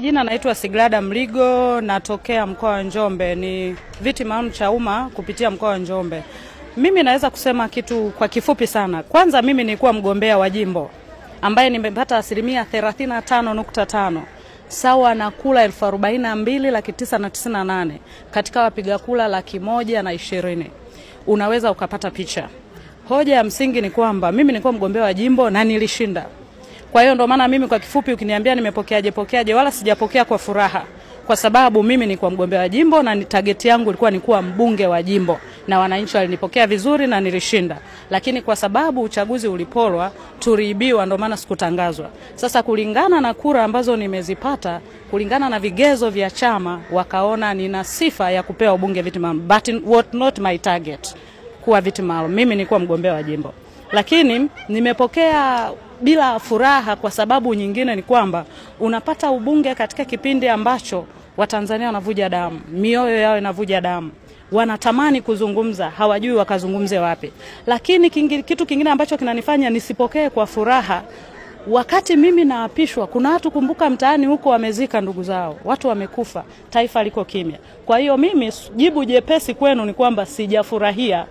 Majina naitwa Siglada Mligo, natokea mkoa wa Njombe, ni viti maalum cha umma kupitia mkoa wa Njombe. Mimi naweza kusema kitu kwa kifupi sana. Kwanza mimi nilikuwa mgombea wa jimbo ambaye nimepata 35.5 sawa na kula 42,998 katika wapiga kula 120,000. Unaweza ukapata picha. Hoja ya msingi ni kwamba mimi nilikuwa mgombea wa jimbo na nilishinda. Kwa hiyo ndo maana mimi kwa kifupi ukiniambia nimepokeaje wala sijapokea kwa furaha, kwa sababu mimi nilikuwa mgombea wa jimbo na target yangu ilikuwa ni kuwa mbunge wa jimbo na wananchi walinipokea vizuri na nilishinda. Lakini kwa sababu uchaguzi ulipolwa, tuliibiwa, ndo maana sikutangazwa. Sasa kulingana na kura ambazo nimezipata, kulingana na vigezo vya chama, wakaona nina sifa ya kupewa ubunge viti maalum, but what not my target kuwa viti maalum. Mimi nilikuwa mgombea wa jimbo. Lakini nimepokea bila furaha kwa sababu nyingine ni kwamba unapata ubunge katika kipindi ambacho Watanzania wanavuja damu, mioyo yao inavuja damu. Wanatamani kuzungumza, hawajui wakazungumze wapi. Lakini kitu kingine ambacho kinanifanya nisipokee kwa furaha, wakati mimi naapishwa, kuna watu kumbuka mtaani huko wamezika ndugu zao, watu wamekufa, taifa liko kimya. Kwa hiyo mimi jibu jepesi kwenu ni kwamba sijafurahia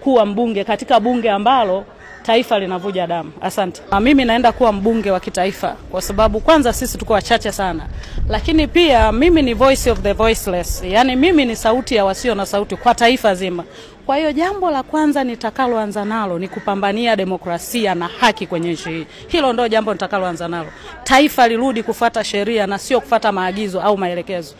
kuwa mbunge katika bunge ambalo taifa linavuja damu. Asante. Mimi naenda kuwa mbunge wa kitaifa kwa sababu kwanza sisi tuko wachache sana. Lakini pia mimi ni voice of the voiceless. Yaani mimi ni sauti ya wasio na sauti kwa taifa zima. Kwa hiyo jambo la kwanza nitakaloanza nalo ni kupambania demokrasia na haki kwenye nchi hii. Hilo ndio jambo nitakaloanza nalo. Taifa lirudi kufuata sheria na sio kufuata maagizo au maelekezo.